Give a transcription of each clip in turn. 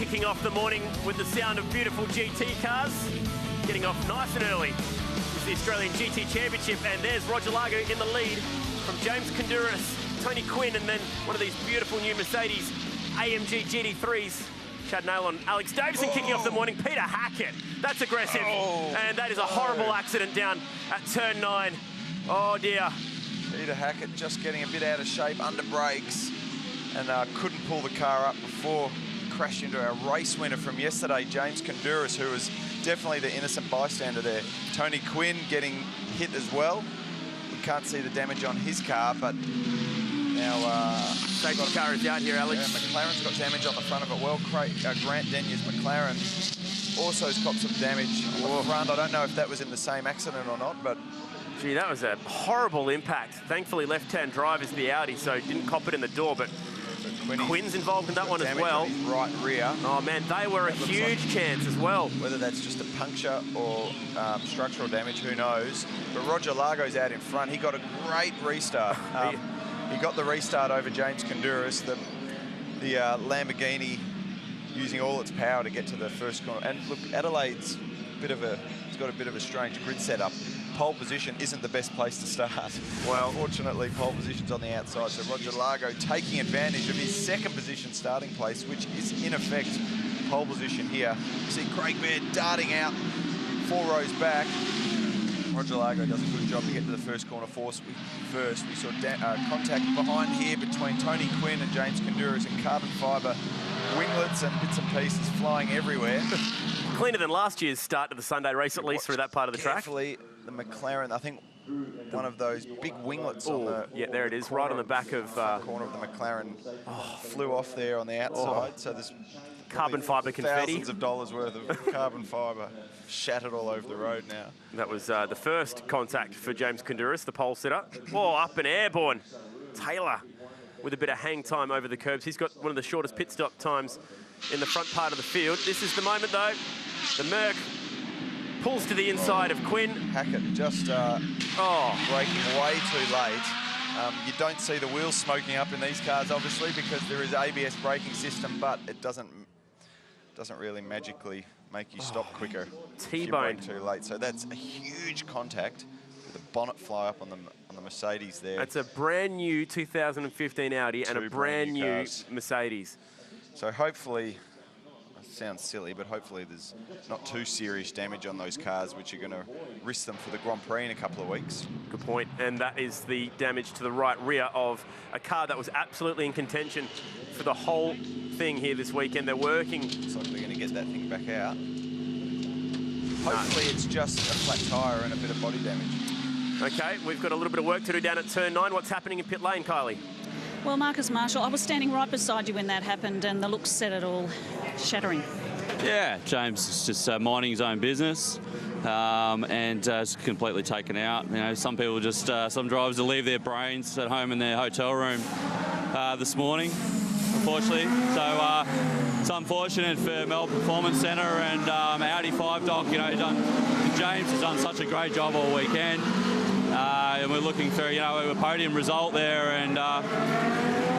kicking off the morning with the sound of beautiful GT cars. Getting off nice and early. It's the Australian GT Championship, and there's Roger Largo in the lead from James Konduras, Tony Quinn, and then one of these beautiful new Mercedes AMG GT3s. Chad Nail on Alex Davison kicking off the morning. Peter Hackett, that's aggressive. And that is a horrible accident down at turn 9. Oh dear. Peter Hackett just getting a bit out of shape under brakes and couldn't pull the car up before crashed into our race winner from yesterday, James Konduras, who was definitely the innocent bystander there. Tony Quinn getting hit as well. We can't see the damage on his car, but now safety car is out here, Alex. Yeah, McLaren's got damage on the front of it. Well, Grant Denye's McLaren also has got some damage on the front. I don't know if that was in the same accident or not, but gee, that was a horrible impact. Thankfully, left-hand drive is the Audi, so didn't cop it in the door, but Quinn's involved in that one as well. On his right rear. Oh man, they were a huge chance as well. Whether that's just a puncture or structural damage, who knows? But Roger Largo's out in front. He got a great restart. He got the restart over James Konduras, the Lamborghini using all its power to get to the first corner. And look, Adelaide's it's got a bit of a strange grid setup. Pole position isn't the best place to start. Well, unfortunately, pole position's on the outside, so Roger Largo taking advantage of his second position starting place, which is in effect pole position here. You see Craig Baird darting out 4 rows back. Roger Largo does a good job to get to the first corner first. We saw contact behind here between Tony Quinn and James Konduras, and carbon fibre winglets and bits and pieces flying everywhere. Cleaner than last year's start to the Sunday race, at least through that part of the track. Carefully, the McLaren, I think one of those big winglets on the there it is, right on the back of corner of the McLaren flew off there on the outside. So there's carbon fibre confetti. Thousands of dollars worth of carbon fibre shattered all over the road now. That was the first contact for James Konduras, the pole sitter. Up and airborne. Taylor with a bit of hang time over the curbs. He's got one of the shortest pit stop times in the front part of the field. This is the moment though. The Merc pulls to the inside of Quinn. Hackett just braking way too late. You don't see the wheels smoking up in these cars, obviously, because there is ABS braking system, but it doesn't really magically make you stop quicker. T-bone too late. So that's a huge contact with the bonnet fly up on the Mercedes there. That's a brand new 2015 Audi and a brand new Mercedes. So hopefully, it sounds silly, but hopefully there's not too serious damage on those cars, which are going to risk them for the Grand Prix in a couple of weeks. Good point. And that is the damage to the right rear of a car that was absolutely in contention for the whole thing here this weekend. They're working. Looks like they're going to get that thing back out. Hopefully it's just a flat tyre and a bit of body damage. Okay, we've got a little bit of work to do down at turn 9. What's happening in pit lane, Kylie? Well, Marcus Marshall, I was standing right beside you when that happened, and the looks said it all, shattering. Yeah, James is just minding his own business and just completely taken out. You know, some people just, some drivers will leave their brains at home in their hotel room this morning, unfortunately. So it's unfortunate for Melbourne Performance Centre and Audi 5 Doc. You know, James has done such a great job all weekend. And we're looking for, a podium result there, and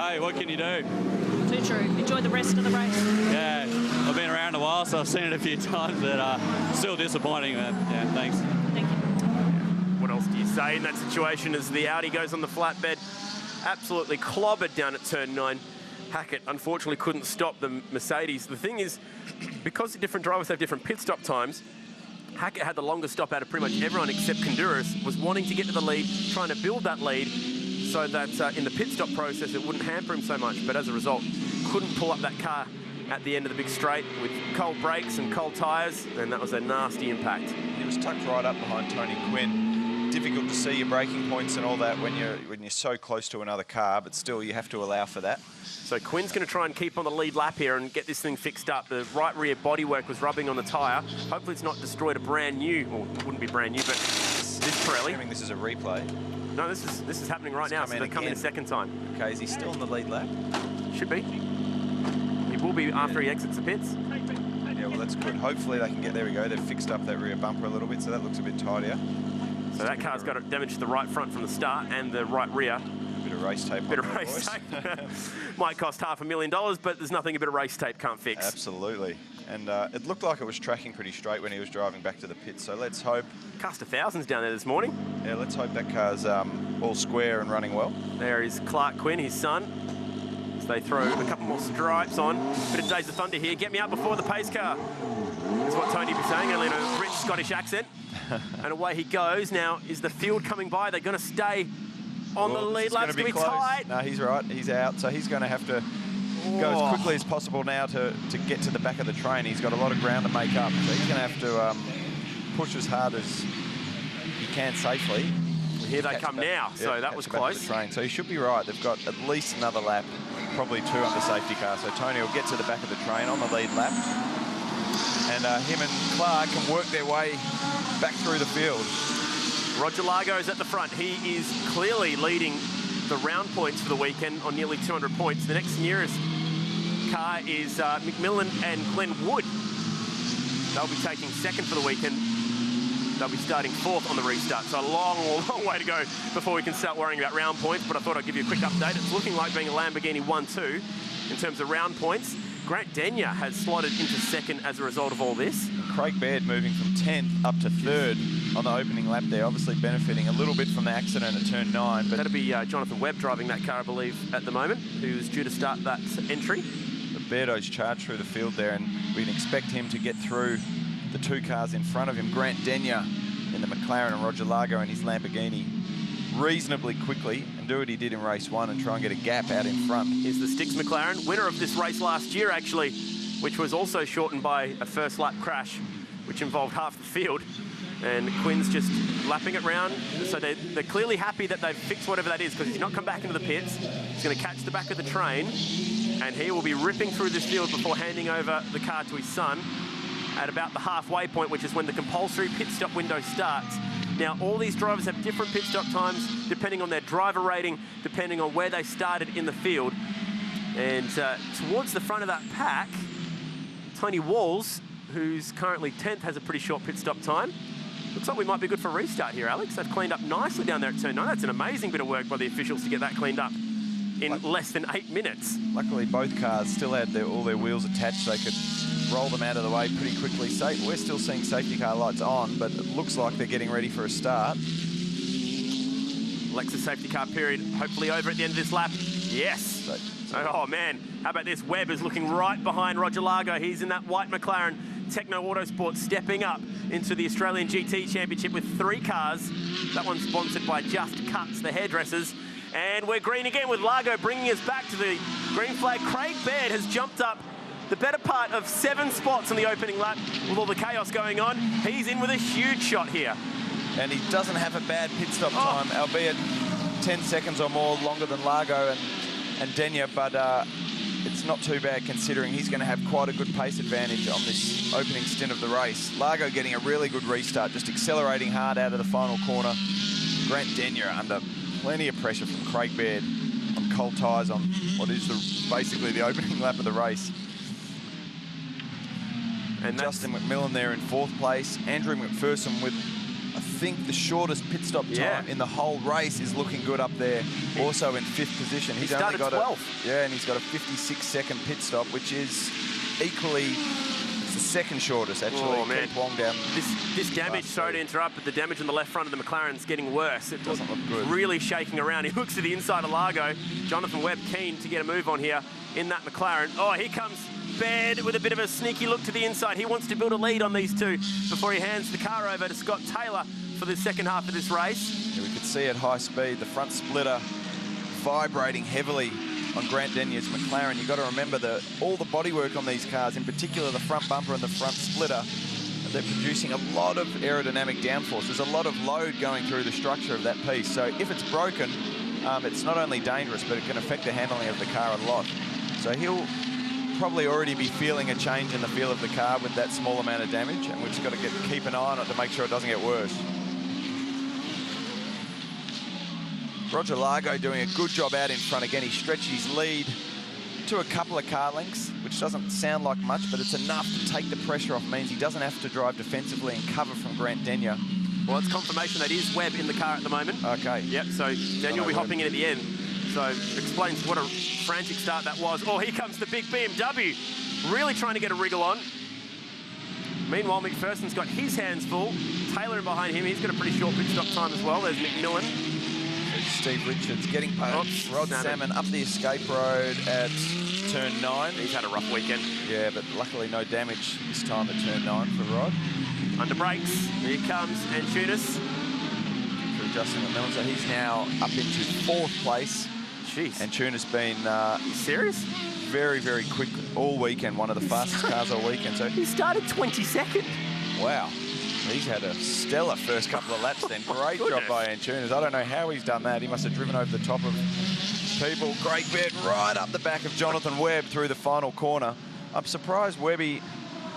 hey, what can you do? Too true. Enjoy the rest of the race. Yeah, I've been around a while, so I've seen it a few times, but still disappointing. But yeah, thanks. Thank you. What else do you say in that situation as the Audi goes on the flatbed? Absolutely clobbered down at turn 9. Hackett unfortunately couldn't stop the Mercedes. The thing is, because the different drivers have different pit stop times, Hackett had the longest stop out of pretty much everyone except Konduras, was wanting to get to the lead, trying to build that lead so that in the pit stop process it wouldn't hamper him so much, but as a result couldn't pull up that car at the end of the big straight with cold brakes and cold tyres, and that was a nasty impact. He was tucked right up behind Tony Quinn. Difficult to see your braking points and all that when you're so close to another car, but still you have to allow for that. So Quinn's going to try and keep on the lead lap here and get this thing fixed up. The right rear bodywork was rubbing on the tyre. Hopefully it's not destroyed a brand new, or it wouldn't be brand new, but this Pirelli. Assuming this is a replay. No, this is happening right now, so they're coming a second time. Okay, is he still in the lead lap? Should be. He will be after he exits the pits. Yeah, well that's good. Hopefully they can get, there we go, they've fixed up that rear bumper a little bit, so that looks a bit tidier. So that car's got damage to the right front from the start and the right rear. A bit of of race tape. Bit of race tape. Might cost $500,000, but there's nothing a bit of race tape can't fix. Absolutely. And it looked like it was tracking pretty straight when he was driving back to the pit. So let's hope. Cast of thousands down there this morning. Yeah, let's hope that car's all square and running well. There is Clark Quinn, his son. So they throw a couple more stripes on. Bit of Days of Thunder here. Get me out before the pace car. That's what Tony be saying, only in a rich Scottish accent. And away he goes. Now, is the field coming by? They're going to stay on the lead lap. It's going to be tight. No, he's right. He's out. So he's going to have to go as quickly as possible now to get to the back of the train. He's got a lot of ground to make up. So he's going to have to push as hard as he can safely. Here they come now. Yeah, so that was close. Train. So he should be right. They've got at least another lap, probably 2 under safety car. So Tony will get to the back of the train on the lead lap. And him and Clark can work their way back through the field. Roger Largo's at the front. He is clearly leading the round points for the weekend on nearly 200 points. The next nearest car is McMillan and Glenn Wood. They'll be taking second for the weekend. They'll be starting 4th on the restart. So a long, long way to go before we can start worrying about round points. But I thought I'd give you a quick update. It's looking like being a Lamborghini 1-2 in terms of round points. Grant Denyer has slotted into second as a result of all this. Craig Baird moving from 10th up to 3rd on the opening lap there, obviously benefiting a little bit from the accident at turn 9. But that'll be Jonathan Webb driving that car, I believe, at the moment, who's due to start that entry. The Bairdo's charged through the field there, and we can expect him to get through the 2 cars in front of him. Grant Denyer in the McLaren and Roger Largo in his Lamborghini reasonably quickly and do what he did in race 1 and try and get a gap out in front. Here's the Sticks McLaren, winner of this race last year, actually, which was also shortened by a first lap crash, which involved half the field. And Quinn's just lapping it round. So they're clearly happy that they've fixed whatever that is, because he's not come back into the pits. He's going to catch the back of the train, and he will be ripping through this field before handing over the car to his son at about the halfway point, which is when the compulsory pit stop window starts. Now, all these drivers have different pit stop times depending on their driver rating, depending on where they started in the field. And towards the front of that pack, Tony Walls, who's currently 10th, has a pretty short pit stop time. Looks like we might be good for a restart here, Alex. They've cleaned up nicely down there at turn 9. That's an amazing bit of work by the officials to get that cleaned up in less than 8 minutes. Luckily, both cars still had all their wheels attached. They could roll them out of the way pretty quickly. We're still seeing safety car lights on, but it looks like they're getting ready for a start. Lexus safety car period hopefully over at the end of this lap. Yes. Oh, man. How about this? Webb is looking right behind Roger Largo. He's in that white McLaren. Techno Autosport stepping up into the Australian GT Championship with 3 cars. That one's sponsored by Just Cuts, the hairdressers. And we're green again with Largo bringing us back to the green flag. Craig Baird has jumped up the better part of 7 spots in the opening lap with all the chaos going on. He's in with a huge shot here. And he doesn't have a bad pit stop time, albeit 10 seconds or more longer than Largo and Denyer, but it's not too bad considering he's going to have quite a good pace advantage on this opening stint of the race. Largo getting a really good restart, just accelerating hard out of the final corner. Grant Denyer under plenty of pressure from Craig Baird on cold tyres on what is basically the opening lap of the race. And Justin McMillan there in 4th place. Andrew McPherson with, I think, the shortest pit stop time in the whole race is looking good up there. Also in 5th position. He's only got 12th. Yeah, and he's got a 56-second pit stop, which is equally, it's the 2nd shortest, actually. Oh, man. Keep Wong down. This damage, sorry to interrupt, but the damage on the left front of the McLaren's getting worse. It doesn't look good. Really shaking around. He looks to the inside of Largo. Jonathan Webb keen to get a move on here in that McLaren. Oh, here comes Baird with a bit of a sneaky look to the inside. He wants to build a lead on these 2 before he hands the car over to Scott Taylor for the second half of this race. Yeah, we could see at high speed the front splitter vibrating heavily on Grant Denyer's McLaren. You've got to remember all the bodywork on these cars, in particular the front bumper and the front splitter, they're producing a lot of aerodynamic downforce. There's a lot of load going through the structure of that piece. So if it's broken, it's not only dangerous, but it can affect the handling of the car a lot. So he'll probably already be feeling a change in the feel of the car with that small amount of damage, and we've just got to keep an eye on it to make sure it doesn't get worse. Roger Largo doing a good job out in front again. He stretched his lead to a couple of car lengths, which doesn't sound like much, but it's enough to take the pressure off. It means he doesn't have to drive defensively and cover from Grant Denyer. Well, it's confirmation that is Webb in the car at the moment. Okay. Yep, so Daniel will be hopping in at the end. So explains what a frantic start that was. Oh, here comes the big BMW. Really trying to get a wriggle on. Meanwhile, McPherson's got his hands full. Taylor in behind him. He's got a pretty short pit stop time as well. There's McMillan. Steve Richards getting past Rod Salmon up the escape road at turn 9. He's had a rough weekend. Yeah, but luckily no damage this time at turn 9 for Rod. Under brakes. Here comes Antunes. For Justin McMillan. So he's now up into 4th place. Jeez. Antunes been serious? Very, very quick all weekend. One of the fastest cars all weekend. So he started 22nd. Wow. He's had a stellar first couple of laps then. Great job by Antunes. I don't know how he's done that. He must have driven over the top of people. Craig Baird right up the back of Jonathan Webb through the final corner. I'm surprised Webby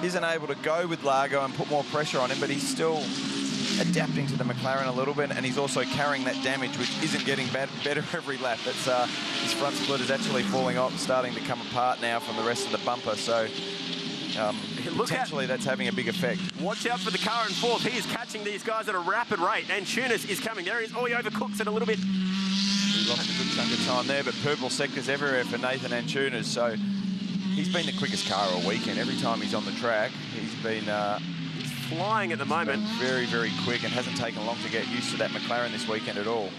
isn't able to go with Largo and put more pressure on him, but he's still adapting to the McLaren a little bit, and he's also carrying that damage, which isn't getting better every lap. That's his front split is actually falling off, starting to come apart now from the rest of the bumper. So potentially that's having a big effect. Watch out for the car in 4th. He is catching these guys at a rapid rate. And Tunis is coming. There he is. Oh, he overcooks it a little bit. He lost a good chunk of time there, but purple sectors everywhere for Nathan Antunes. So he's been the quickest car all weekend. Every time he's on the track, he's been flying at the moment. Very, very quick, and hasn't taken long to get used to that McLaren this weekend at all.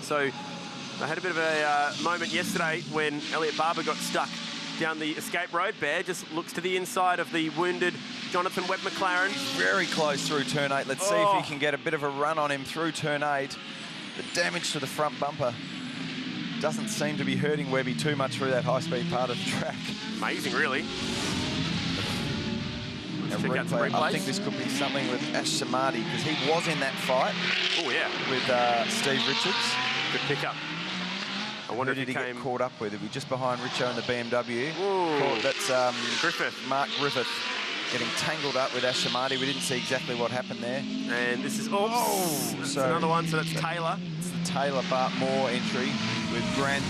So I had a bit of a moment yesterday when Elliot Barber got stuck down the escape road. Bear just looks to the inside of the wounded Jonathan Webb McLaren. Very close through turn 8. Let's see if he can get a bit of a run on him through turn 8. The damage to the front bumper doesn't seem to be hurting Webby too much through that high-speed part of the track. Amazing, really. Check out some replays. I think this could be something with Ash Samadi, because he was in that fight. Oh, yeah. With Steve Richards. Good pickup. I wonder Who if did he came get caught up with? It was just behind Richo in the BMW. Ooh. That's Griffith. Mark Griffith getting tangled up with Ash Samadi. We didn't see exactly what happened there. And this is, that's another one, so that's Taylor. It's the Taylor Bart Moore entry with Grant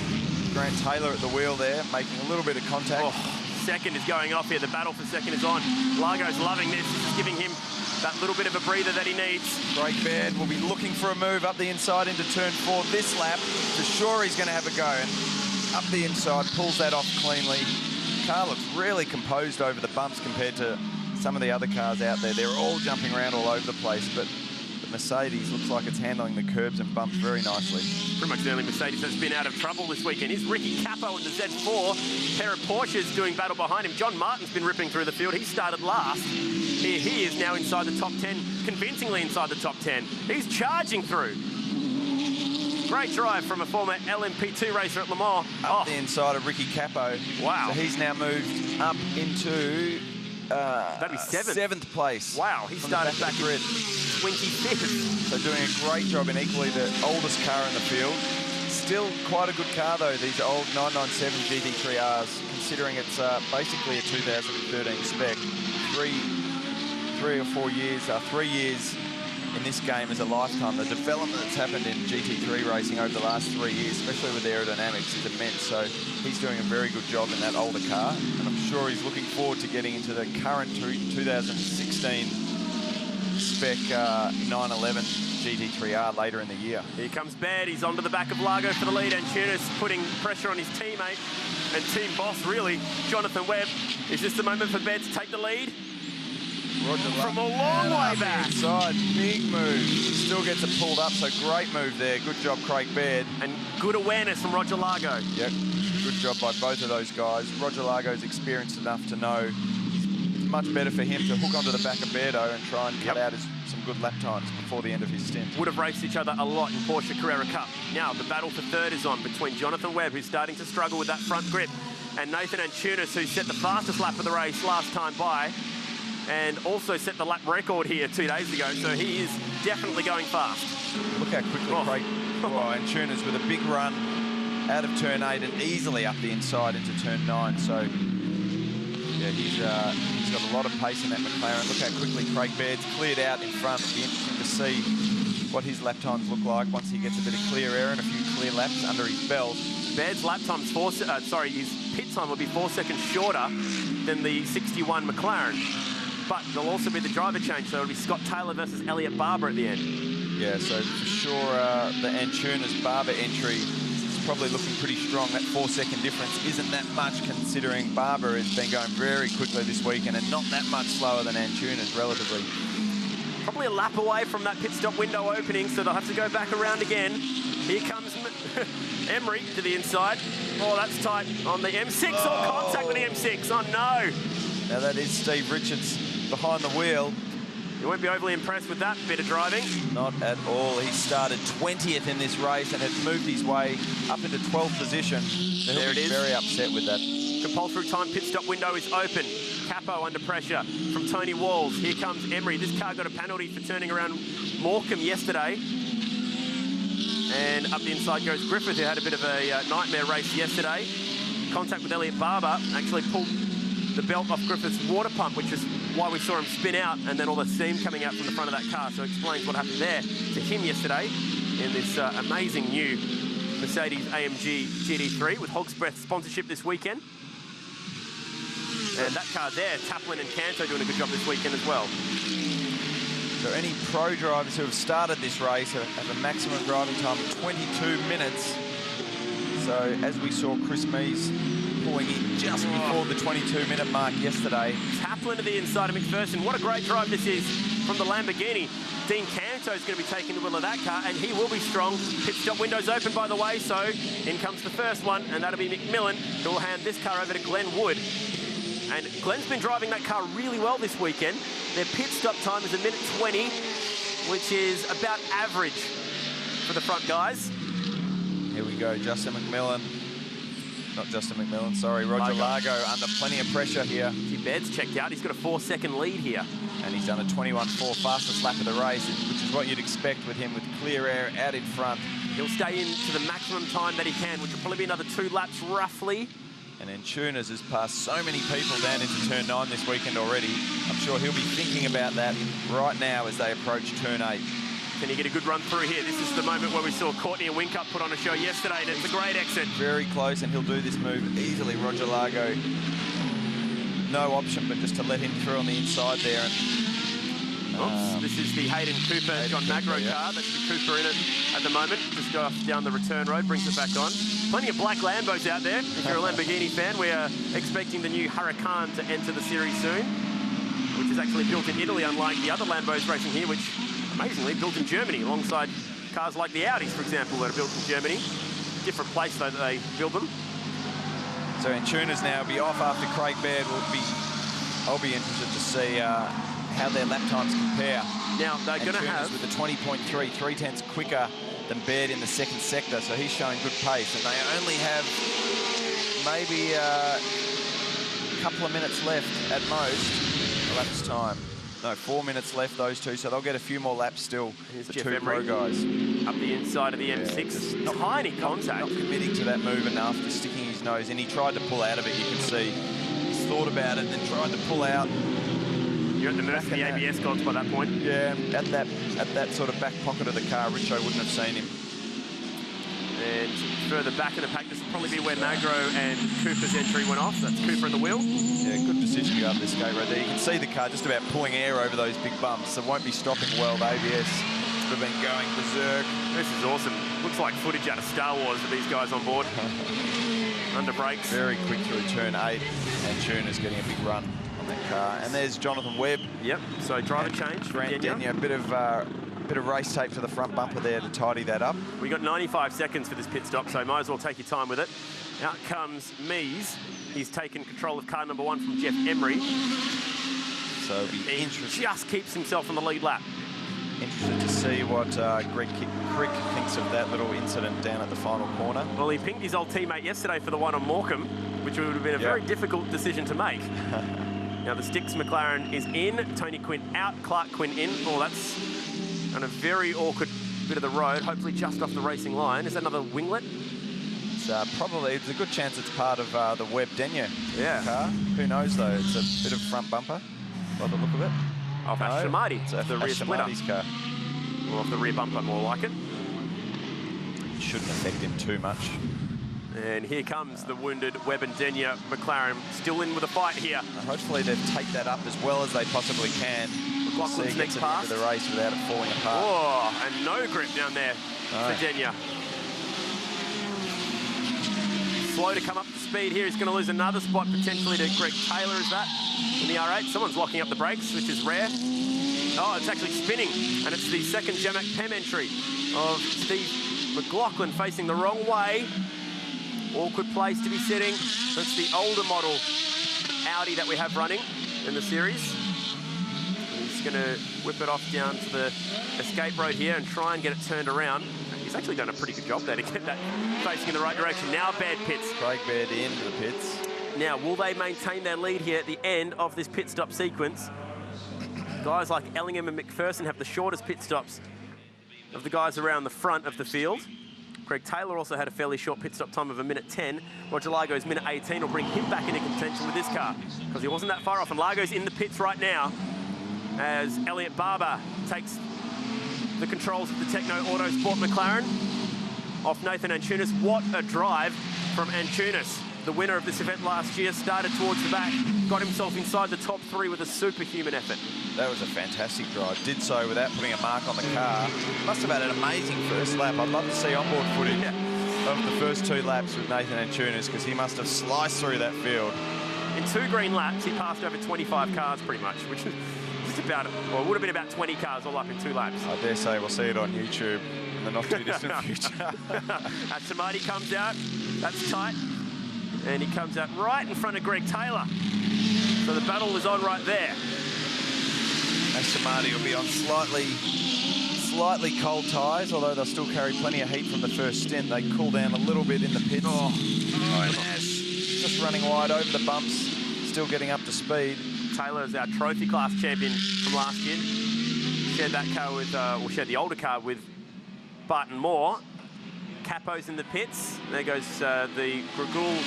Taylor at the wheel there, making a little bit of contact. Oh, second is going off here. The battle for second is on. Largo's loving this. This is giving him that little bit of a breather that he needs. Craig Baird will be looking for a move up the inside into turn 4 this lap. For sure he's going to have a go. And up the inside, pulls that off cleanly. Car looks really composed over the bumps compared to some of the other cars out there. They're all jumping around all over the place, but the Mercedes looks like it's handling the curbs and bumps very nicely. Pretty much the only Mercedes that's been out of trouble this weekend is Ricky Capo in the Z4. Pair of Porsches doing battle behind him. John Martin's been ripping through the field. He started last. Here he is now inside the top 10, convincingly inside the top 10. He's charging through. Great drive from a former LMP2 racer at Le Mans. Up the inside of Ricky Capo. Wow. So he's now moved up into that'd be 7th place. Wow, he started back in 25th. So doing a great job in equally the oldest car in the field. Still quite a good car though, these old 997 GT3Rs, considering it's basically a 2013 spec. 3 or 4 years, 3 years in this game is a lifetime. The development that's happened in GT3 racing over the last 3 years, especially with aerodynamics, is immense. So he's doing a very good job in that older car, and I'm sure he's looking forward to getting into the current 2016 spec 911 GT3R later in the year. Here comes Baird. He's onto the back of Largo for the lead, and Tunis putting pressure on his teammate and team boss, really, Jonathan Webb. Is this the moment for Baird to take the lead? Roger from a long way back. Inside, big move. Still gets it pulled up, so great move there. Good job, Craig Baird. And good awareness from Roger Largo. Yep, good job by both of those guys. Roger Largo's experienced enough to know it's much better for him to hook onto the back of Bairdo and try and cut out some good lap times before the end of his stint. Would have raced each other a lot in Porsche Carrera Cup. Now the battle for third is on between Jonathan Webb, who's starting to struggle with that front grip, and Nathan Antunes, who set the fastest lap of the race last time by, and also set the lap record here 2 days ago, so he is definitely going fast. Look how quickly Craig Antunes with a big run out of turn 8 and easily up the inside into turn 9. So yeah, he's got a lot of pace in that McLaren. Look how quickly Craig Baird's cleared out in front. It'll be interesting to see what his lap times look like once he gets a bit of clear air and a few clear laps under his belt. Baird's lap time's his pit time will be 4 seconds shorter than the 61 McLaren. But there'll also be the driver change, so it'll be Scott Taylor versus Elliot Barber at the end. Yeah, so for sure the Antunes Barber entry is probably looking pretty strong. That 4-second difference isn't that much considering Barber has been going very quickly this weekend and not that much slower than Antunes relatively. Probably a lap away from that pit stop window opening, so they'll have to go back around again. Here comes Emery to the inside. Oh, that's tight on the M6. Oh, contact with the M6. Oh, no. Now that is Steve Richards behind the wheel. You won't be overly impressed with that bit of driving. Not at all. He started 20th in this race and had moved his way up into 12th position. So there it is. Very upset with that. Compulsory time pit stop window is open. Capo under pressure from Tony Walls. Here comes Emery. This car got a penalty for turning around Morecambe yesterday. And up the inside goes Griffith, who had a bit of a nightmare race yesterday. Contact with Elliot Barber. Actually pulled the belt off Griffith's water pump, which is why we saw him spin out, and then all the steam coming out from the front of that car. So it explains what happened there to him yesterday in this amazing new Mercedes AMG GT3 with Hog's Breath sponsorship this weekend. And that car there, Taplin and Canto doing a good job this weekend as well. So any pro drivers who have started this race have a maximum driving time of 22 minutes. So as we saw Chris Mees pulling in just before the 22-minute mark yesterday. Taplin to the inside of McPherson. What a great drive this is from the Lamborghini. Dean Canto is going to be taking the wheel of that car, and he will be strong. Pit stop window's open, by the way, so in comes the first one, and that'll be McMillan, who will hand this car over to Glenn Wood. And Glenn's been driving that car really well this weekend. Their pit stop time is 1:20, which is about average for the front guys. Here we go, Justin McMillan. Not Justin McMillan, sorry, Roger Largo under plenty of pressure here. Bed's checked out, he's got a 4-second lead here. And he's done a 21.4 fastest lap of the race, which is what you'd expect with him with clear air out in front. He'll stay in to the maximum time that he can, which will probably be another 2 laps roughly. And Antunes has passed so many people down into turn 9 this weekend already. I'm sure he'll be thinking about that right now as they approach turn 8. Can he get a good run through here? This is the moment where we saw Courtney and Winkup put on a show yesterday, and it's a great exit. Very close, and he'll do this move easily. Roger Largo, no option but just to let him through on the inside there. And, this is the Hayden Cooper, John Magro car. That's the Cooper in it at the moment. Just go off down the return road, brings it back on. Plenty of black Lambos out there. If you're a Lamborghini fan, we are expecting the new Huracan to enter the series soon, which is actually built in Italy, unlike the other Lambos racing here, which amazingly built in Germany, alongside cars like the Audis, for example, that are built in Germany. Different place, though, that they build them. So Antunes now will be off after Craig Baird. I'll be interested to see how their lap times compare. Now, they're going to have... with a 20.3, 3/10 quicker than Baird in the second sector, so he's showing good pace. And they only have maybe a couple of minutes left at most, elapsed time. No, 4 minutes left, those two, so they'll get a few more laps still. Here's the Jeff two Emery pro guys. Up the inside of the M6. Tiny contact. Not committing to that move enough, just sticking his nose in. He tried to pull out of it, you can see. He's thought about it and then tried to pull out. You're at the mercy of the ABS gods by that point. Yeah, at that sort of back pocket of the car, Richo wouldn't have seen him. And further back in the pack, this will probably be where Magro and Cooper's entry went off. That's Cooper in the wheel. Yeah, good decision to go up this gate right there. You can see the car just about pulling air over those big bumps, so it won't be stopping well. The ABS would have been going berserk. This is awesome. Looks like footage out of Star Wars with these guys on board. Under brakes. Very quick through turn 8, and Tuner's getting a big run on that car. And there's Jonathan Webb. Yep, so driver change. Grant Denyer, a bit of race tape to the front bumper there to tidy that up. We got 95 seconds for this pit stop, so might as well take your time with it. Out comes Mees. He's taken control of car number 1 from Jeff Emery. So it'll be interesting. Just keeps himself on the lead lap. Interested to see what Greg Crick thinks of that little incident down at the final corner. Well, he pinged his old teammate yesterday for the one on Morecambe, which would have been a very difficult decision to make. Now the Sticks McLaren is in, Tony Quinn out, Clark Quinn in. Oh, that's on a very awkward bit of the road, hopefully just off the racing line. Is that another winglet? It's probably, it's a good chance it's part of the Webb Denyer car. Who knows though, it's a bit of front bumper by the look of it. Off Ash Shamadi, it's the rear splitter. Car. Or off the rear bumper, more like it. Shouldn't affect him too much. And here comes the wounded Webb and Denyer. McLaren still in with a fight here. Hopefully they take that up as well as they possibly can. McLaughlin's next pass. Into the race without it falling apart. Oh, and no grip down there for Denyer. slow to come up to speed here. He's going to lose another spot potentially to Greg Taylor, is that? In the R8. Someone's locking up the brakes, which is rare. Oh, it's actually spinning. And it's the second Jamac Pem entry of Steve McLaughlin facing the wrong way. Awkward place to be sitting. That's the older model Audi that we have running in the series. He's going to whip it off down to the escape road here and try and get it turned around. He's actually done a pretty good job there to get that facing in the right direction. Now Baird pits. Craig Baird into the pits. Now, will they maintain their lead here at the end of this pit stop sequence? Guys like Ellingham and McPherson have the shortest pit stops of the guys around the front of the field. Greg Taylor also had a fairly short pit stop time of 1:10. Roger Largo's 1:18 will bring him back into contention with this car because he wasn't that far off. And Largo's in the pits right now as Elliot Barber takes the controls of the Techno Autosport McLaren off Nathan Antunes. What a drive from Antunes. The winner of this event last year started towards the back, got himself inside the top 3 with a superhuman effort. That was a fantastic drive. Did so without putting a mark on the car. Must have had an amazing first lap. I'd love to see onboard footage of the first 2 laps with Nathan Antunes because he must have sliced through that field. In 2 green laps, he passed over 25 cars pretty much, which is just about, well, it would have been about 20 cars all up in 2 laps. I dare say we'll see it on YouTube in the not too distant future. Samadi comes out, that's tight. And he comes out right in front of Greg Taylor. So the battle is on right there. Samadi will be on slightly cold tyres, although they'll still carry plenty of heat from the first stint. They cool down a little bit in the pits. And Ash just running wide over the bumps, still getting up to speed. Taylor is our trophy class champion from last year. Shared that car with, or shared the older car with Barton Moore. Capo's in the pits. There goes the Gragul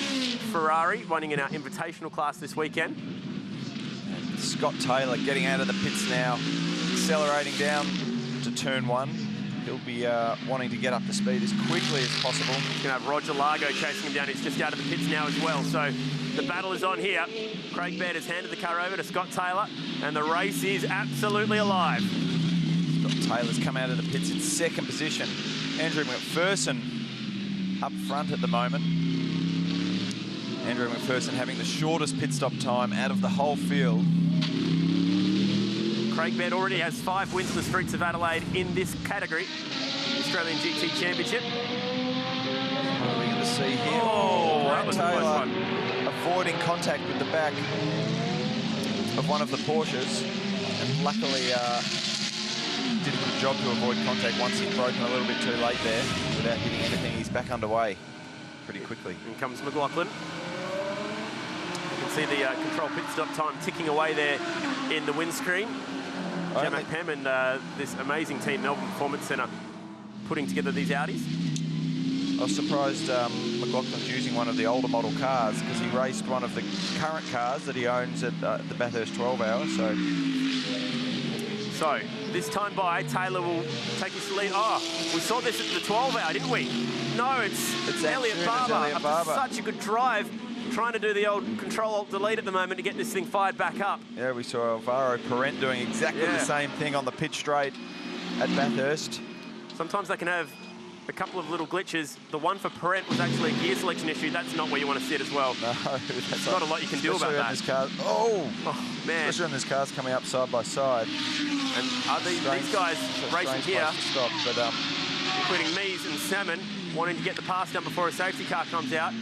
Ferrari running in our invitational class this weekend. And Scott Taylor getting out of the pits now, accelerating down to turn 1. He'll be wanting to get up to speed as quickly as possible. He's going to have Roger Largo chasing him down. He's just out of the pits now as well. So the battle is on here. Craig Baird has handed the car over to Scott Taylor, and the race is absolutely alive. Scott Taylor's come out of the pits in 2nd position. Andrew McPherson up front at the moment. Andrew McPherson having the shortest pit stop time out of the whole field. Craig Baird already has 5 wins in the streets of Adelaide in this category, the Australian GT Championship. What are we going to see here? Oh, that was a close Taylor one. avoiding contact with the back of one of the Porsches, and luckily did a good job to avoid contact once he'd broken a little bit too late there without hitting anything. He's back underway pretty quickly. In comes McLaughlin. You can see the control pit stop time ticking away there in the windscreen. Jamac Pem and this amazing team, Melbourne Performance Centre, putting together these Audis. I was surprised McLaughlin's using one of the older model cars because he raced one of the current cars that he owns at the Bathurst 12 Hour. So this time by, Taylor will take his lead. Oh, we saw this at the 12 Hour, didn't we? No, it's Elliot Barber. After such a good drive, trying to do the old Control-Alt-Delete at the moment to get this thing fired back up. Yeah, we saw Alvaro Parent doing exactly the same thing on the pit straight at Bathurst. Sometimes they can have a couple of little glitches. The one for Parent was actually a gear selection issue. That's not where you want to sit as well. No, that's not a lot you can do about that. Oh, man. Especially when this car's coming up side by side. And are these guys racing here, stop, but, including Mies and Salmon, wanting to get the pass done before a safety car comes out.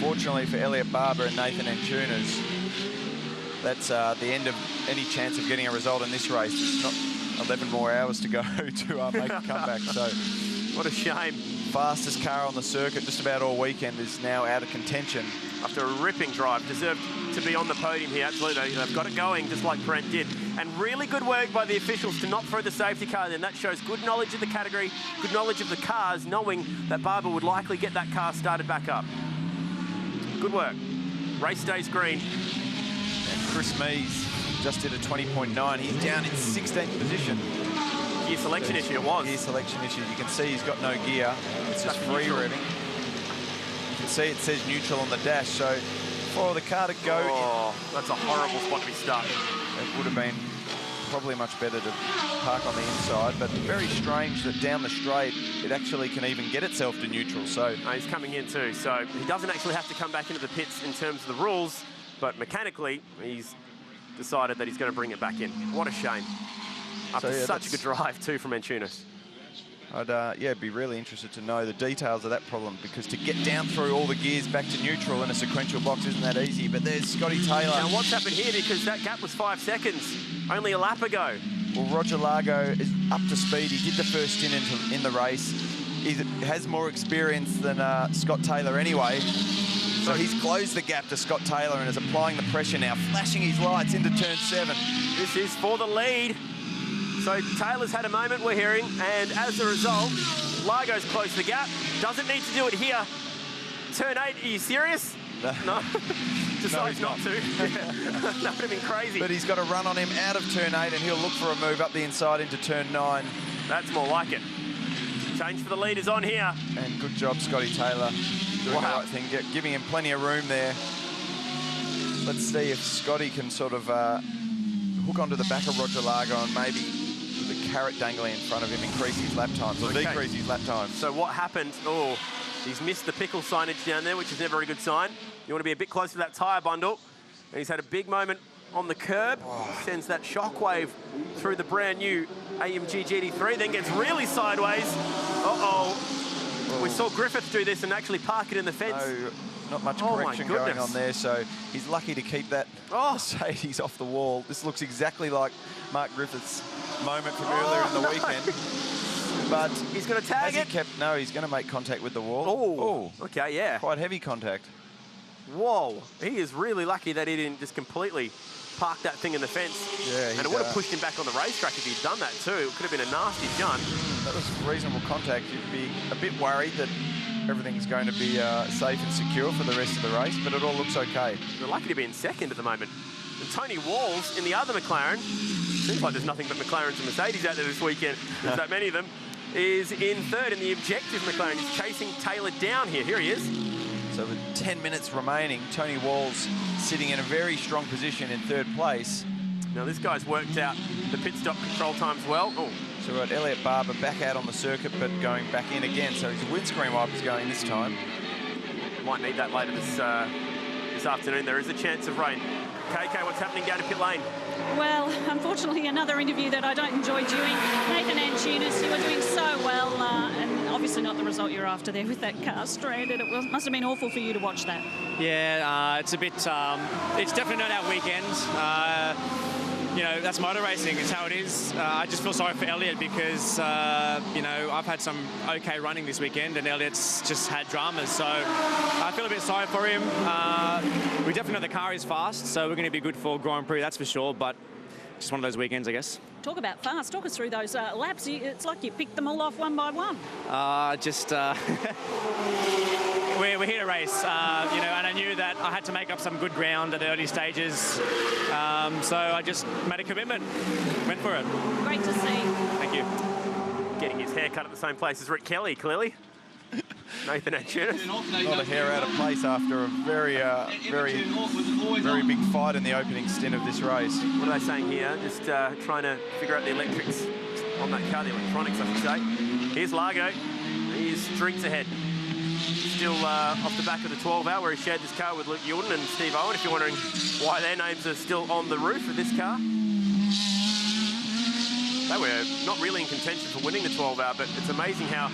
Fortunately for Elliot Barber and Nathan Antunes, that's the end of any chance of getting a result in this race. It's not 11 more hours to go to make a comeback. So, what a shame. Fastest car on the circuit just about all weekend is now out of contention. After a ripping drive, deserved to be on the podium here. Absolutely, they've got it going just like Brent did. And really good work by the officials to not throw the safety car in. That shows good knowledge of the category, good knowledge of the cars, knowing that Barber would likely get that car started back up. Good work. Race stays green. And Chris Mies just did a 20.9. He's down in 16th position. Gear selection issue it was. Gear selection issue. You can see he's got no gear. It's just free revving. You can see it says neutral on the dash. So for the car to go, that's a horrible spot to be stuck. It would have been probably much better to park on the inside, but very strange that down the straight, it actually can even get itself to neutral. So he's coming in too, so he doesn't actually have to come back into the pits in terms of the rules, but mechanically, he's decided that he's going to bring it back in. What a shame. After such a good drive too from Antunes. I'd be really interested to know the details of that problem, because to get down through all the gears back to neutral in a sequential box isn't that easy. But there's Scotty Taylor. Now what's happened here, because that gap was 5 seconds, only a lap ago. Well, Roger Largo is up to speed. He did the first stint in the race. He has more experience than Scott Taylor anyway. So he's closed the gap to Scott Taylor and is applying the pressure now, flashing his lights into turn 7. This is for the lead. So Taylor's had a moment, we're hearing, and as a result, Largo's closed the gap. Doesn't need to do it here. Turn 8, are you serious? No. Decides not to. That would have been crazy. But he's got a run on him out of turn 8, and he'll look for a move up the inside into turn 9. That's more like it. Change for the leaders on here. And good job, Scotty Taylor, doing the right thing, giving him plenty of room there. Let's see if Scotty can sort of hook onto the back of Roger Largo and maybe with a carrot dangling in front of him, increase his lap times or decrease his lap times. So what happened? Oh, he's missed the pickle signage down there, which is never a good sign. You want to be a bit closer to that tyre bundle. And he's had a big moment on the curb. Sends that shockwave through the brand new AMG GT3, then gets really sideways. We saw Griffith do this and actually park it in the fence. No, not much correction going on there, so he's lucky to keep that Mercedes off the wall. This looks exactly like Mark Griffith's moment from earlier in the weekend. But he's going to tag it. No, he's going to make contact with the wall. Oh, okay, yeah. Quite heavy contact. Whoa, he is really lucky that he didn't just completely park that thing in the fence. Yeah, and it would have pushed him back on the racetrack if he'd done that too. It could have been a nasty jump. That was reasonable contact. You'd be a bit worried that everything's going to be safe and secure for the rest of the race, but it all looks okay. They're lucky to be in second at the moment. And Tony Walls in the other McLaren, seems like there's nothing but McLarens and Mercedes out there this weekend, there's that many of them, is in third in the objective McLaren. He's chasing Taylor down here. Here he is. So with 10 minutes remaining, Tony Walls sitting in a very strong position in third place. Now this guy's worked out the pit stop control times well. Oh. So we've got Elliot Barber back out on the circuit, but going back in again. So his windscreen wipers going this time. Might need that later this afternoon. There is a chance of rain. KK, what's happening down to pit lane? Well, unfortunately, another interview that I don't enjoy doing. Nathan Antunes, you were doing so well, and obviously not the result you're after there with that car stranded. It must have been awful for you to watch that. Yeah, it's a bit, it's definitely not our weekend. You know, that's motor racing, it's how it is. I just feel sorry for Elliot because, you know, I've had some okay running this weekend and Elliot's just had dramas. So I feel a bit sorry for him. We definitely know the car is fast, so we're going to be good for Grand Prix, that's for sure. But just one of those weekends, I guess. Talk about fast. Talk us through those laps. It's like you picked them all off one by one. We're here to race, you know, and I knew that I had to make up some good ground at the early stages. So I just made a commitment, went for it. Great to see. Thank you. Getting his hair cut at the same place as Rick Kelly, clearly. Nathan Antunes. Not a hair out of place after a very big fight in the opening stint of this race. What are they saying here? Just trying to figure out the electrics on that car, the electronics, I should say. Here's Largo. He's drinks ahead. Still off the back of the 12-hour where he shared this car with Luke Yordan and Steve Owen, if you're wondering why their names are still on the roof of this car. They were not really in contention for winning the 12-hour, but it's amazing how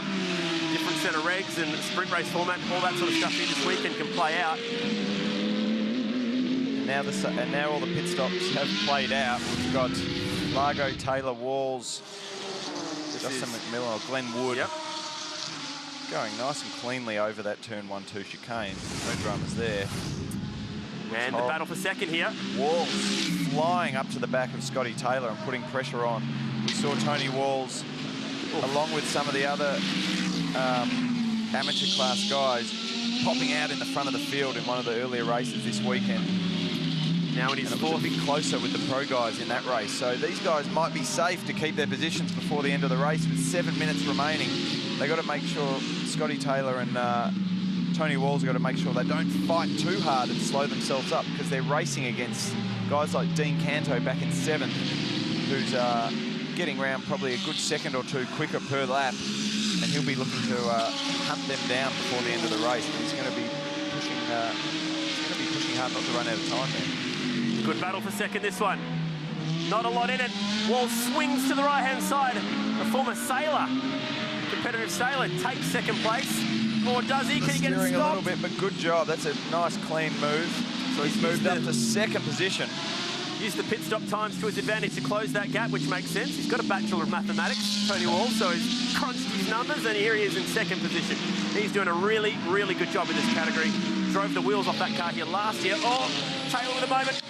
different set of regs and sprint race format, all that sort of stuff here this weekend can play out. And now all the pit stops have played out. We've got Largo, Taylor, Walls, Justin McMillan, or Glenn Wood. Yep. Going nice and cleanly over that turn 1-2 chicane. No dramas there. And the battle for second here. Walls flying up to the back of Scotty Taylor and putting pressure on. We saw Tony Walls, along with some of the other amateur class guys, popping out in the front of the field in one of the earlier races this weekend. Now it is a bit closer with the pro guys in that race. So these guys might be safe to keep their positions before the end of the race with 7 minutes remaining. They got to make sure Scotty Taylor and Tony Walls have got to make sure they don't fight too hard and slow themselves up, because they're racing against guys like Dean Canto back in 7th, who's getting around probably a good second or two quicker per lap, and he'll be looking to hunt them down before the end of the race. But he's going to be pushing. Hard not to run out of time there. Good battle for second, this one. Not a lot in it. Wall swings to the right-hand side. The former sailor, competitive sailor, takes second place. Or does he? Can he get it Steering stopped? a little bit, but good job. That's a nice, clean move. So he's moved up to second position. Used the pit stop times to his advantage to close that gap, which makes sense. He's got a Bachelor of Mathematics, Tony Wall, so he's crunched his numbers, and here he is in second position. He's doing a really, really good job in this category. Drove the wheels off that car here last year. Oh, Taylor with a moment.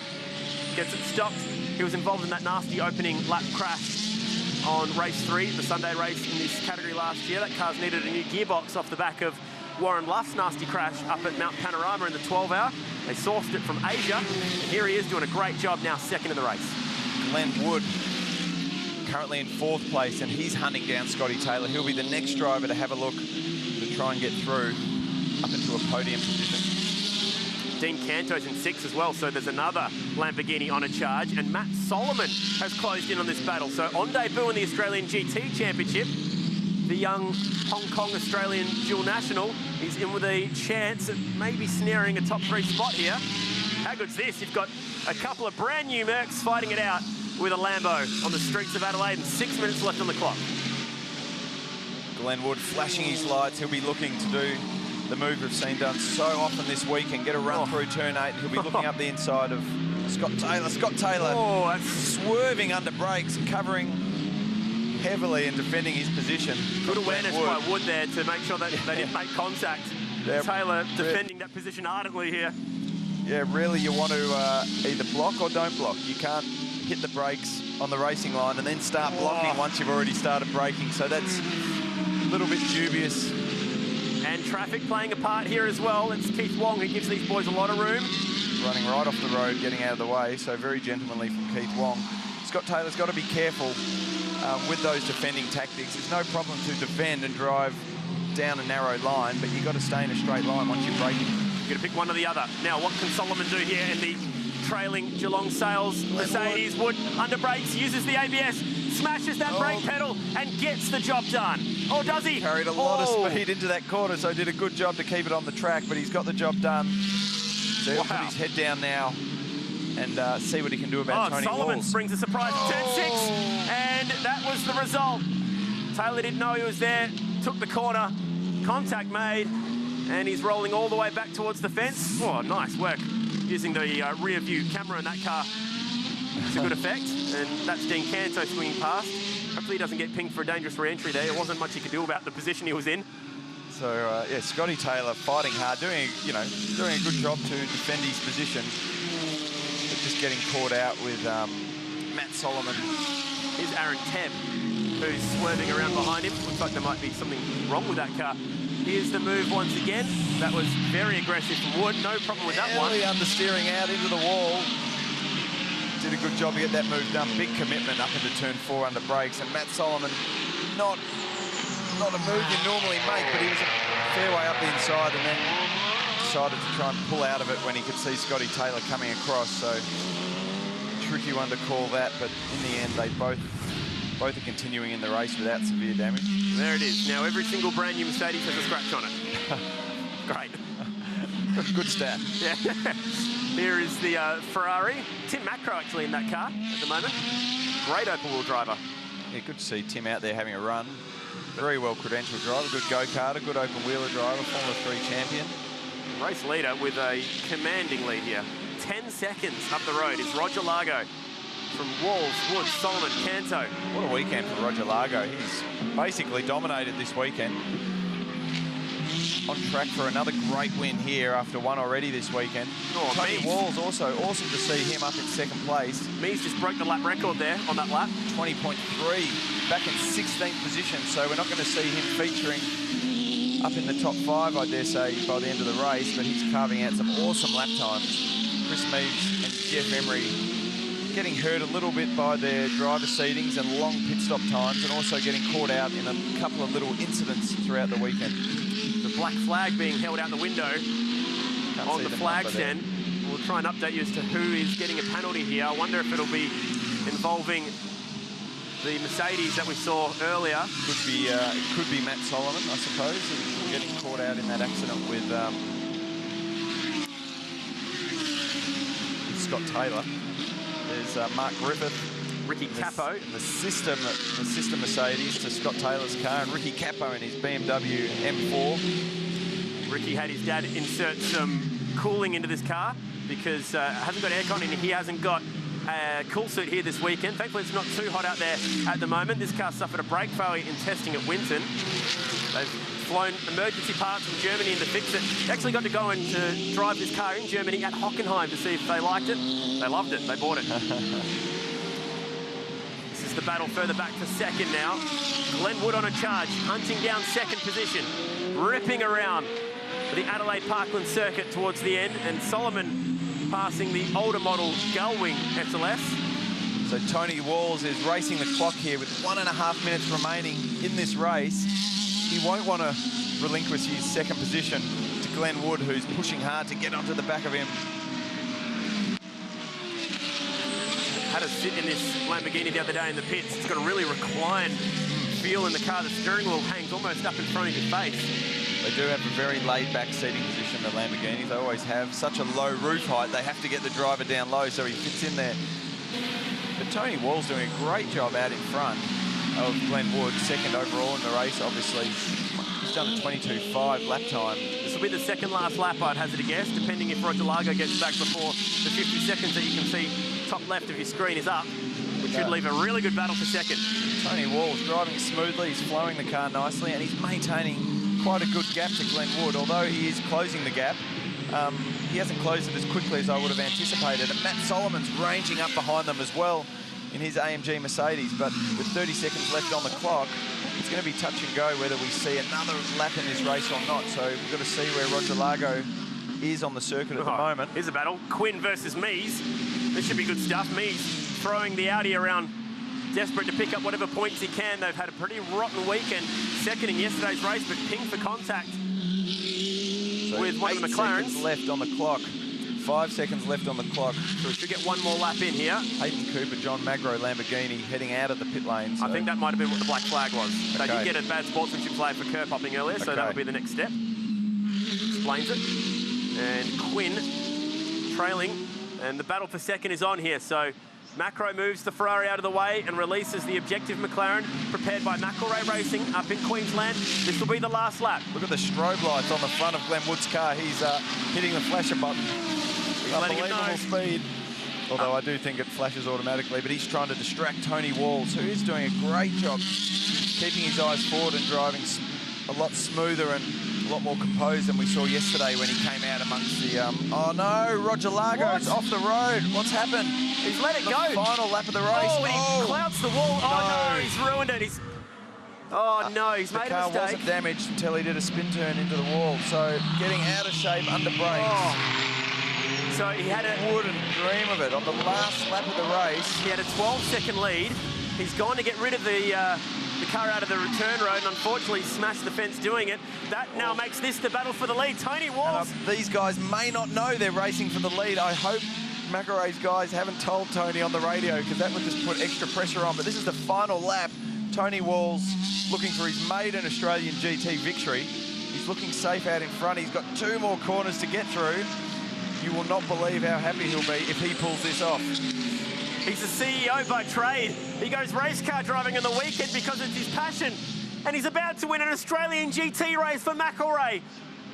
Gets it stopped. He was involved in that nasty opening lap crash on race 3, the Sunday race in this category last year. That car's needed a new gearbox off the back of Warren Luff's nasty crash up at Mount Panorama in the 12-hour. They sourced it from Asia, and here he is doing a great job now, second in the race. Glenn Wood currently in 4th place, and he's hunting down Scotty Taylor. He'll be the next driver to have a look to try and get through up into a podium position. Dean Canto's in 6th as well, so there's another Lamborghini on a charge, and Matt Solomon has closed in on this battle. So on debut in the Australian GT Championship, the young Hong Kong Australian dual national, he's in with a chance at maybe snaring a top 3 spot here. How good's this? You've got a couple of brand new Mercs fighting it out with a Lambo on the streets of Adelaide, and 6 minutes left on the clock. Glenn Wood flashing his lights. He'll be looking to do the move we've seen done so often this week and get a run through turn 8. He'll be looking up the inside of Scott Taylor. Scott Taylor swerving under brakes, covering heavily and defending his position. Good awareness by Wood there to make sure that they didn't make contact. Taylor defending that position ardently here. Yeah, really you want to either block or don't block. You can't hit the brakes on the racing line and then start blocking once you've already started braking. So that's a little bit dubious. And traffic playing a part here as well. It's Keith Wong who gives these boys a lot of room. Running right off the road, getting out of the way. So very gentlemanly from Keith Wong. Scott Taylor's got to be careful with those defending tactics. It's no problem to defend and drive down a narrow line, but you've got to stay in a straight line once you're braking. You've got to pick one or the other. Now, what can Solomon do here in the trailing Geelong Sales Mercedes? Wood under brakes, uses the ABS, smashes that brake pedal and gets the job done. Or does he? Carried a lot of speed into that corner, so did a good job to keep it on the track, but he's got the job done. So he'll put his head down now and see what he can do about Tony Solomon Walls. brings a surprise to turn 6, and that was the result. Taylor didn't know he was there, took the corner, contact made, and he's rolling all the way back towards the fence. Oh, nice work using the rear view camera in that car. It's a good effect, and that's Dean Canto swinging past. Hopefully he doesn't get pinged for a dangerous re-entry there. There wasn't much he could do about the position he was in. So, yeah, Scotty Taylor fighting hard, doing a good job to defend his position, but just getting caught out with Matt Solomon. Here's Aaron Tebb, who's swerving around behind him. Looks like there might be something wrong with that car. Here's the move once again. That was very aggressive from Wood. No problem with that one. Early understeering out into the wall. Did a good job to get that move done. Big commitment up into turn 4 under brakes. And Matt Solomon, not a move you normally make, but he was a fair way up the inside and then decided to try and pull out of it when he could see Scotty Taylor coming across. So tricky one to call that, but in the end they both are continuing in the race without severe damage. There it is. Now every single brand new Mercedes has a scratch on it. Great. Good stat. Yeah. Here is the Ferrari. Tim Macro actually in that car at the moment. Great open wheel driver. Yeah, good to see Tim out there having a run. Very well credentialed driver, good go-karter, good open wheeler driver, Formula 3 champion. Race leader with a commanding lead here. 10 seconds up the road is Roger Largo from Walls, Wood, Solomon, Canto. What a weekend for Roger Largo. He's basically dominated this weekend. On track for another great win here after one already this weekend. Tony Walls also awesome to see him up in second place. Mees just broke the lap record there on that lap. 20.3, back in 16th position, so we're not going to see him featuring up in the top 5, I dare say, by the end of the race, but he's carving out some awesome lap times. Chris Mees and Jeff Emery getting hurt a little bit by their driver seatings and long pit stop times, and also getting caught out in a couple of little incidents throughout the weekend. The black flag being held out the window on the flag stand. We'll try and update you as to who is getting a penalty here. I wonder if it'll be involving the Mercedes that we saw earlier. Could be Matt Solomon, I suppose, getting caught out in that accident with Scott Taylor. There's Mark Griffith, Ricky Capo, the sister Mercedes to Scott Taylor's car, and Ricky Capo in his BMW M4. Ricky had his dad insert some cooling into this car because hasn't got aircon and he hasn't got a cool suit here this weekend. Thankfully, it's not too hot out there at the moment. This car suffered a brake failure in testing at Winton. They've flown emergency parts from Germany in to fix it. They actually got to go and drive this car in Germany at Hockenheim to see if they liked it. They loved it. They bought it. This is the battle further back to second now. Glenwood on a charge, hunting down second position, ripping around the Adelaide Parkland circuit towards the end, and Solomon passing the older model Gullwing SLS. So Tony Walls is racing the clock here with 1.5 minutes remaining in this race. He won't want to relinquish his second position to Glenn Wood, who's pushing hard to get onto the back of him. Had a sit in this Lamborghini the other day in the pits. It's got a really reclined feel in the car. The steering wheel hangs almost up in front of your face. They do have a very laid-back seating position, the Lamborghinis. They always have such a low roof height. They have to get the driver down low so he fits in there. But Tony Wall's doing a great job out in front of Glenn Wood, second overall in the race, obviously. He's done a 22.5 lap time. This will be the second last lap, I'd hazard a guess, depending if Roger Largo gets back before the 50 seconds that you can see top left of your screen is up, which should leave a really good battle for second. Tony Wall's driving smoothly, he's flowing the car nicely, and he's maintaining quite a good gap to Glenn Wood. Although he is closing the gap, he hasn't closed it as quickly as I would have anticipated. And Matt Solomon's ranging up behind them as well in his AMG Mercedes, but with 30 seconds left on the clock, it's going to be touch and go whether we see another lap in this race or not. So we've got to see where Roger Largo is on the circuit at the moment. Here's a battle, Quinn versus Mees. This should be good stuff. Mees throwing the Audi around, desperate to pick up whatever points he can. They've had a pretty rotten weekend, second in yesterday's race, but pinged for contact with one of the McLarens. 8 seconds left on the clock. 5 seconds left on the clock. So we should get one more lap in here. Hayden Cooper, John Magro, Lamborghini heading out of the pit lane. So. I think that might have been what the black flag was. They did get a bad sportsmanship flag for curb hopping earlier, so that would be the next step. Explains it. And Quinn trailing, and the battle for second is on here. So Macro moves the Ferrari out of the way and releases the objective McLaren, prepared by McElrea Racing up in Queensland. This will be the last lap. Look at the strobe lights on the front of Glenn Wood's car. He's hitting the flasher button. Unbelievable speed. Although I do think it flashes automatically, but he's trying to distract Tony Walls, who is doing a great job keeping his eyes forward and driving a lot smoother and a lot more composed than we saw yesterday when he came out amongst the... oh no, Roger Largo's off the road. What's happened? He's let it go. Final lap of the race. Oh, and he clouts the wall. Oh no, he's ruined it. He's... Oh no, he's made a mistake. The car wasn't damaged until he did a spin turn into the wall. So getting out of shape under brakes. Oh. So he had a... Wouldn't dream of it. On the last lap of the race, he had a 12-second lead. He's gone to get rid of the car out of the return road, and unfortunately smashed the fence doing it. That now makes this the battle for the lead. Tony Walls. These guys may not know they're racing for the lead. I hope McElrea's guys haven't told Tony on the radio, because that would just put extra pressure on. But this is the final lap. Tony Walls looking for his maiden Australian GT victory. He's looking safe out in front. He's got 2 more corners to get through. You will not believe how happy he'll be if he pulls this off. He's a CEO by trade. He goes race car driving on the weekend because it's his passion. And he's about to win an Australian GT race for McElrea.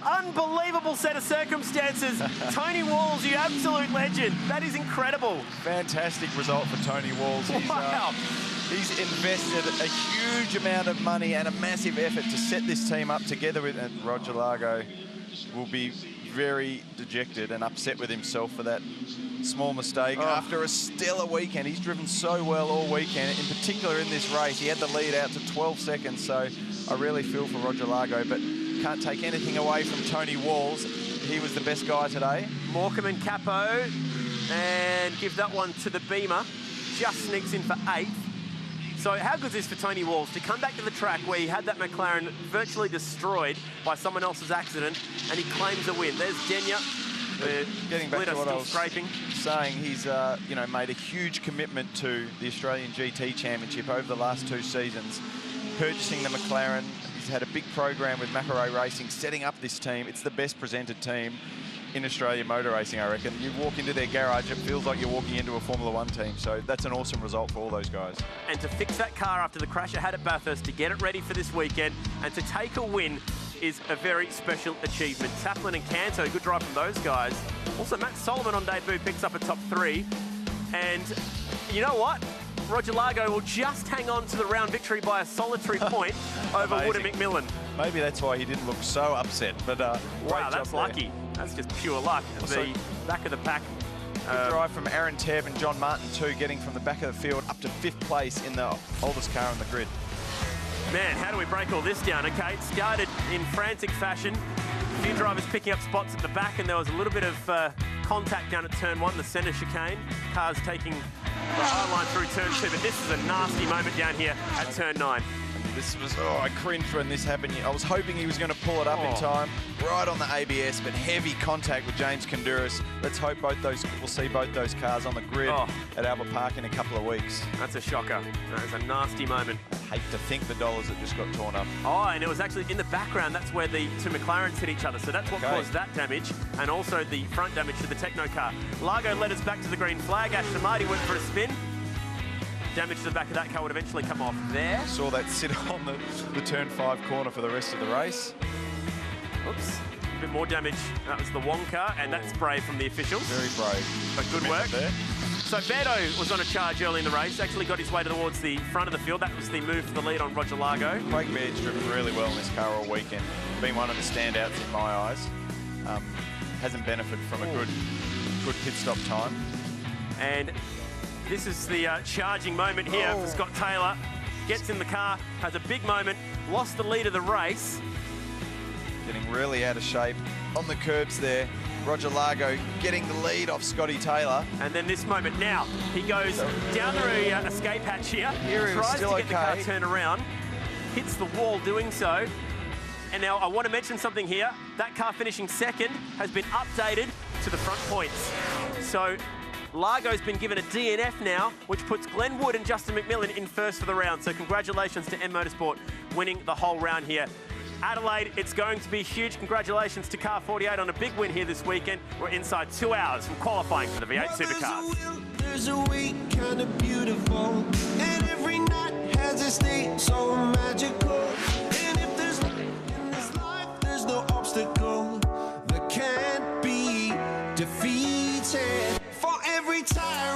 Unbelievable set of circumstances. Tony Walls, you absolute legend. That is incredible. Fantastic result for Tony Walls. Wow. He's invested a huge amount of money and a massive effort to set this team up together with, and Roger Largo will be very dejected and upset with himself for that small mistake after a stellar weekend. He's driven so well all weekend, in particular in this race. He had the lead out to 12 seconds, so I really feel for Roger Largo, but can't take anything away from Tony Walls. He was the best guy today. Morecambe and Capo, and give that one to the Beamer. Just sneaks in for 8th. So how good is this for Tony Walls to come back to the track where he had that McLaren virtually destroyed by someone else's accident, and he claims a win. There's Denya Getting back to what I was scraping. saying, he's you know, made a huge commitment to the Australian GT Championship over the last 2 seasons, purchasing the McLaren. He's had a big program with Macarey Racing, setting up this team. It's the best presented team in Australia motor racing, I reckon. You walk into their garage, it feels like you're walking into a Formula 1 team. So that's an awesome result for all those guys. And to fix that car after the crash it had at Bathurst, to get it ready for this weekend, and to take a win is a very special achievement. Taplin and Canto, good drive from those guys. Also, Matt Solomon on debut picks up a top 3. And you know what? Roger Largo will just hang on to the round victory by a solitary point over Wood and McMillan. Maybe that's why he didn't look so upset. But wow, that's lucky. That's just pure luck. At the back of the pack. Good drive from Aaron Tev and John Martin too, getting from the back of the field up to 5th place in the oldest car on the grid. Man, how do we break all this down? Okay, it started in frantic fashion. A few drivers picking up spots at the back, and there was a little bit of contact down at turn 1, the centre chicane. Cars taking the high line through turn 2, but this is a nasty moment down here at turn 9. This was, I cringed when this happened. I was hoping he was going to pull it up in time, right on the ABS, but heavy contact with James Kondouris. Let's hope we'll see both those cars on the grid at Albert Park in a couple of weeks. That's a shocker. That is a nasty moment. I hate to think the dollars that just got torn up. Oh, and it was actually in the background, that's where the 2 McLarens hit each other. So that's what caused that damage, and also the front damage to the Techno car. Largo led us back to the green flag. Ashton Marty went for a spin. Damage to the back of that car would eventually come off there. Saw that sit on the turn 5 corner for the rest of the race. Oops, a bit more damage. That was the Wong car, and that's brave from the officials. Very brave. But good work there. So Beto was on a charge early in the race, actually got his way towards the front of the field. That was the move to the lead on Roger Largo. Craig Baird's driven really well in this car all weekend. Been one of the standouts in my eyes. Hasn't benefited from a good pit stop time. And this is the charging moment here for Scott Taylor. Gets in the car, has a big moment, lost the lead of the race. Getting really out of shape on the curbs there. Roger Largo getting the lead off Scotty Taylor. And then this moment now, he goes down the escape hatch here, tries to get the car turned around, hits the wall doing so. And now I want to mention something here. That car finishing second has been updated to the front points. So Largo's been given a DNF now, which puts Glenn Wood and Justin McMillan in first for the round. So congratulations to M Motorsport winning the whole round here. Adelaide, it's going to be huge. Congratulations to Car 48 on a big win here this weekend. We're inside 2 hours from qualifying for the V8 Supercars. There's a week, kind of beautiful, and every night has a state so magical. And if there's nothing in this life, there's no obstacle that can't be defeated. For every time